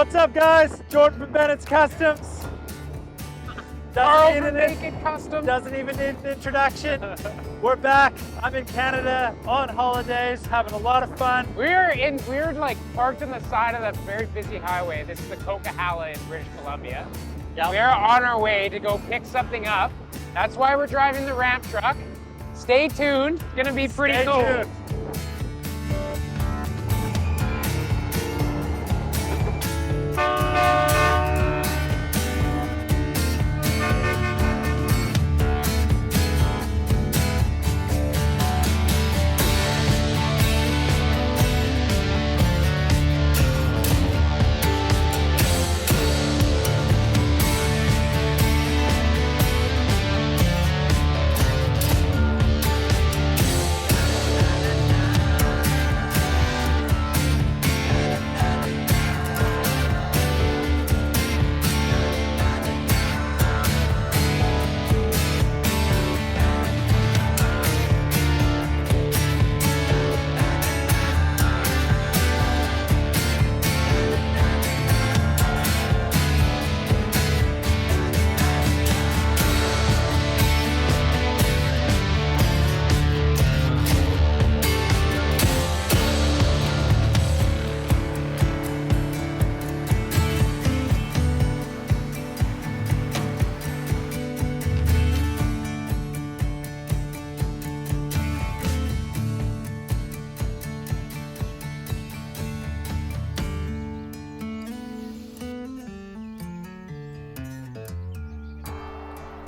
What's up, guys? Jordan from Bennett's Customs. Karl from Naked Customs. Doesn't even need an introduction. We're back. I'm in Canada on holidays, having a lot of fun. We're like parked on the side of the very busy highway. This is the Coquihalla in British Columbia. Yep. We're on our way to go pick something up. That's why we're driving the ramp truck. Stay tuned. It's gonna be pretty cool. Tuned.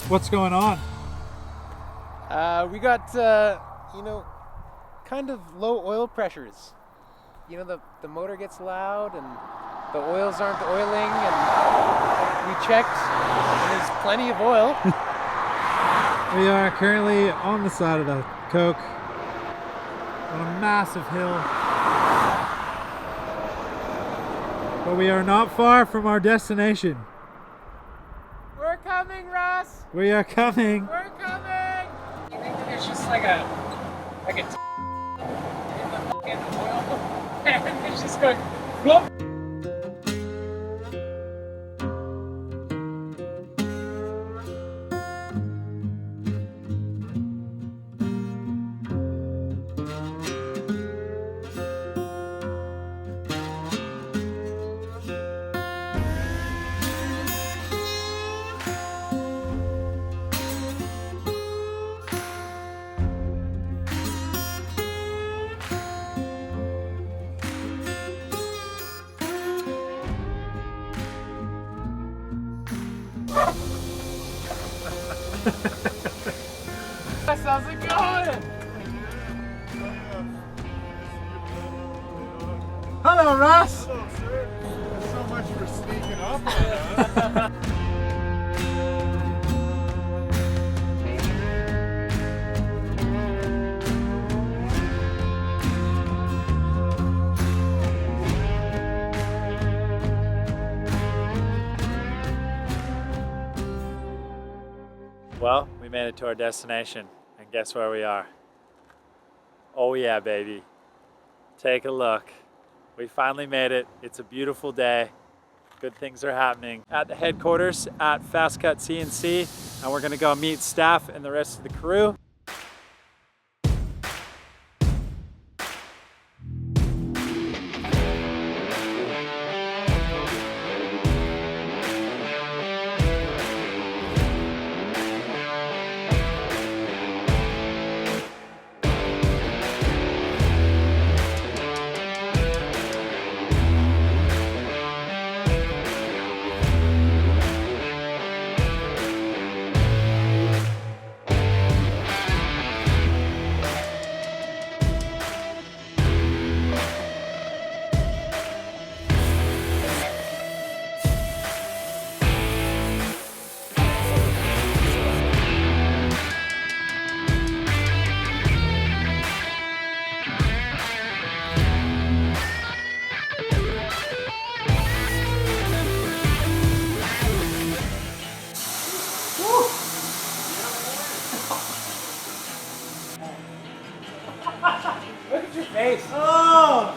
What's going on? We got, kind of low oil pressures. You know, the motor gets loud and the oils aren't oiling, and we checked and there's plenty of oil. We are currently on the side of the Coke on a massive hill. But we are not far from our destination. We're coming, Russ. We are coming. We're coming. You think that there's just like a in the oil, and it's just going flop. How's it going? Hello, Russ. Hello, sir. Thanks so much for sneaking up on us. Well, we made it to our destination, and guess where we are? Oh yeah, baby. Take a look. We finally made it. It's a beautiful day. Good things are happening at the headquarters at FASTCUT CNC, and we're gonna go meet staff and the rest of the crew. face. Oh!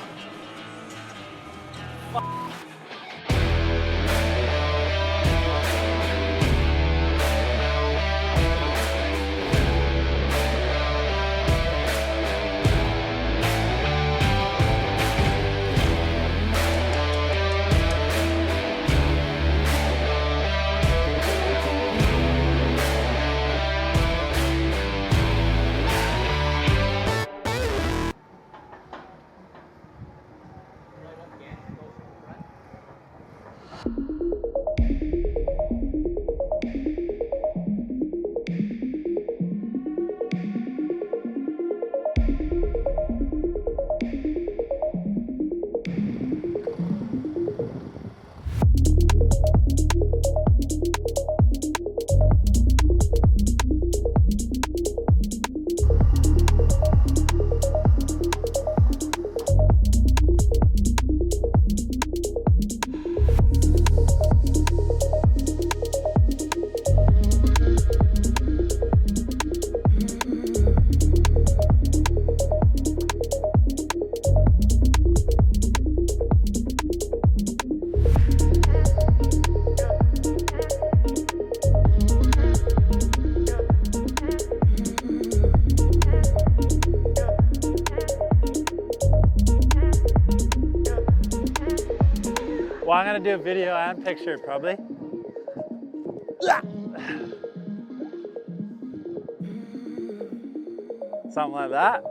I'm gonna do a video and picture probably. Something like that.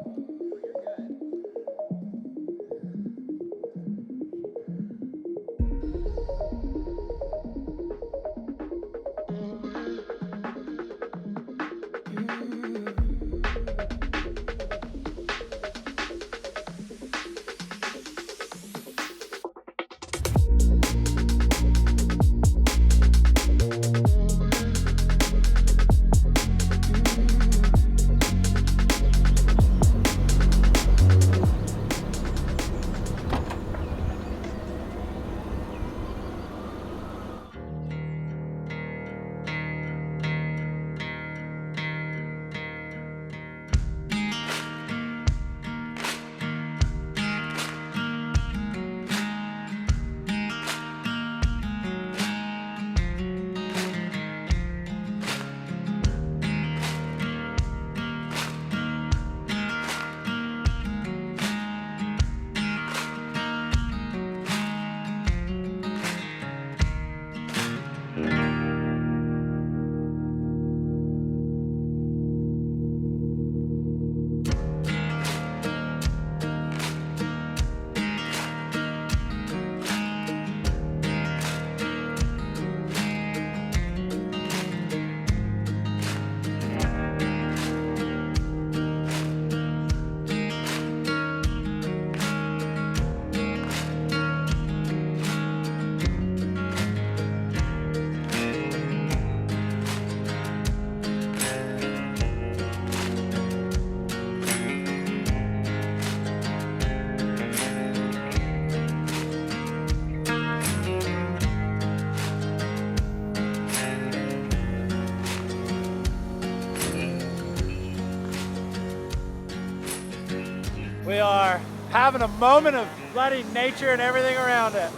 We are having a moment of bloody nature and everything around it.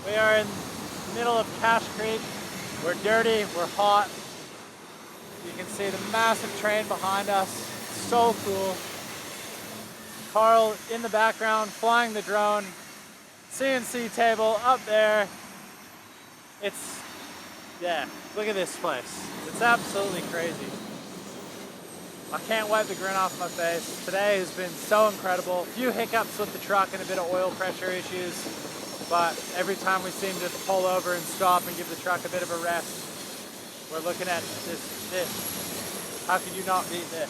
We are in the middle of Cache Creek. We're dirty, we're hot. You can see the massive train behind us. It's so cool. Karl in the background flying the drone. CNC table up there. Yeah, look at this place. It's absolutely crazy. I can't wipe the grin off my face. Today has been so incredible. A few hiccups with the truck and a bit of oil pressure issues, but every time we seem to pull over and stop and give the truck a bit of a rest, we're looking at this. How could you not beat this?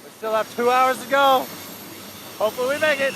We still have 2 hours to go. Hopefully we make it.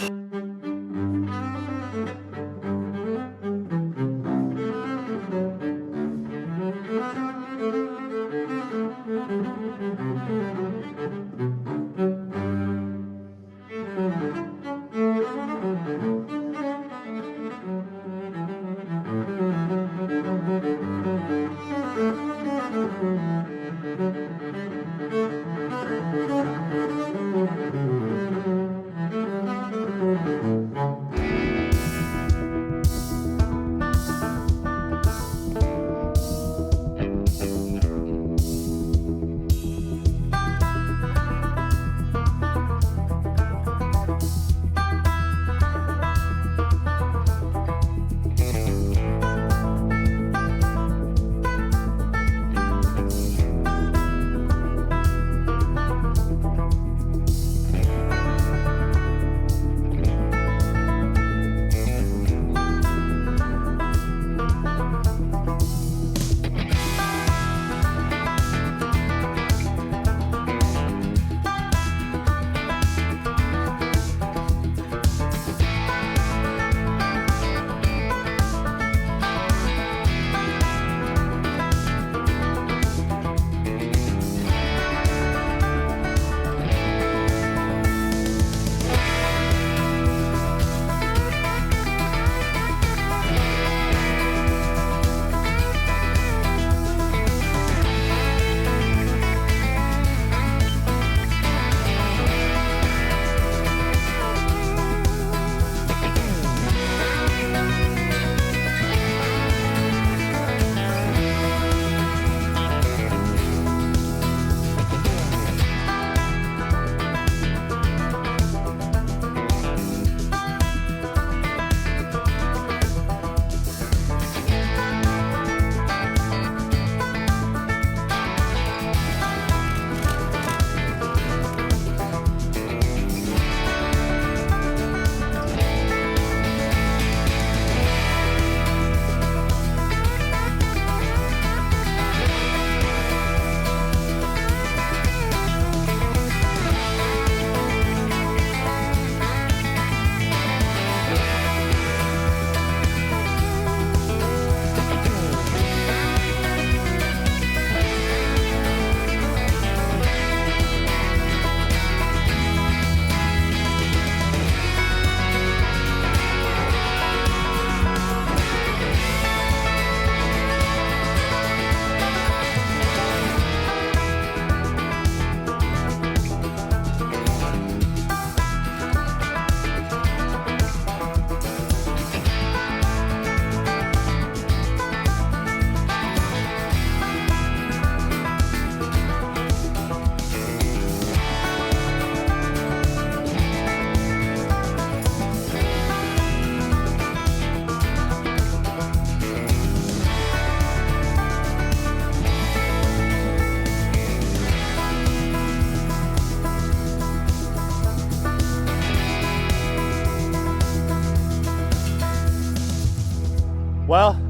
Well,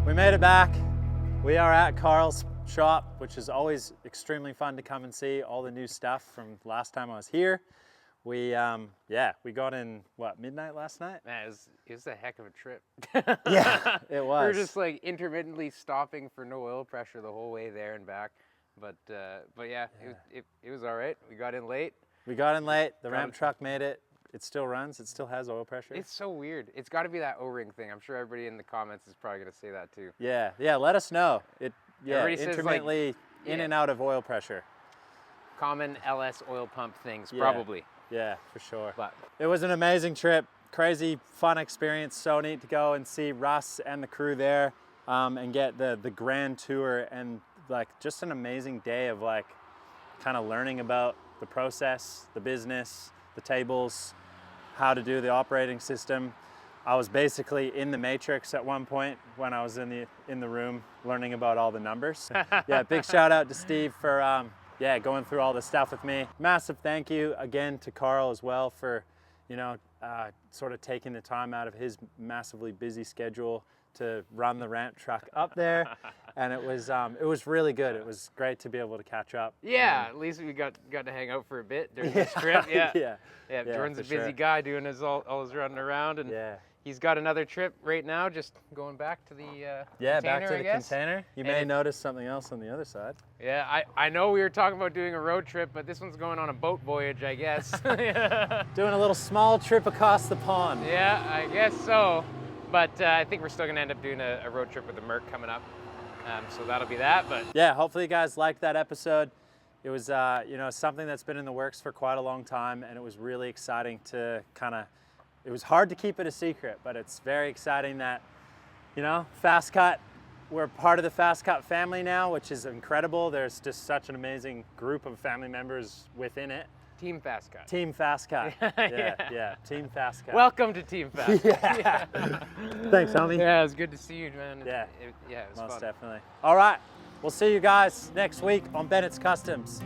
we made it back. We are at Karl's shop, which is always extremely fun to come and see all the new stuff from last time I was here. We we got in, what, midnight last night? Man, it was a heck of a trip. Yeah, it was. We were just like intermittently stopping for no oil pressure the whole way there and back. But yeah, it was all right. We got in late. We got in late. The ramp truck made it. It still runs. It still has oil pressure. It's so weird. It's got to be that O-ring thing. I'm sure everybody in the comments is probably going to say that too. Yeah, let us know. Everybody says, like, intermittently in and out of oil pressure. Common LS oil pump things, probably. Yeah, for sure. But it was an amazing trip, crazy fun experience. So neat to go and see Russ and the crew there, and get the grand tour, and like just an amazing day of like kind of learning about the process, the business, the tables, how to do the operating system. I was basically in the matrix at one point when I was in the room learning about all the numbers. Yeah, big shout out to Steve for going through all the stuff with me. Massive thank you again to Karl as well for, sort of taking the time out of his massively busy schedule to run the ramp truck up there. And it was really good. It was great to be able to catch up. Yeah, at least we got to hang out for a bit during this trip. Yeah. Jordan's a busy guy doing all his running around, and he's got another trip right now, just going back to the container, back to I the guess. Container. You may notice something else on the other side. Yeah, I know we were talking about doing a road trip, but this one's going on a boat voyage, I guess. Doing a little small trip across the pond. Yeah, I guess so. But I think we're still going to end up doing a road trip with the Merc coming up. So that'll be that. But yeah, hopefully you guys liked that episode. It was something that's been in the works for quite a long time, and it was really exciting to it was hard to keep it a secret, but it's very exciting that, FastCut, we're part of the FastCut family now, which is incredible. There's just such an amazing group of family members within it. Team FastCut. Team FastCut. Yeah, Team FastCut. Welcome to Team FastCut. Yeah. Thanks, homie. Yeah, it was good to see you, man. Yeah. It was most fun. definitely. All right, we'll see you guys next week on Bennett's Customs.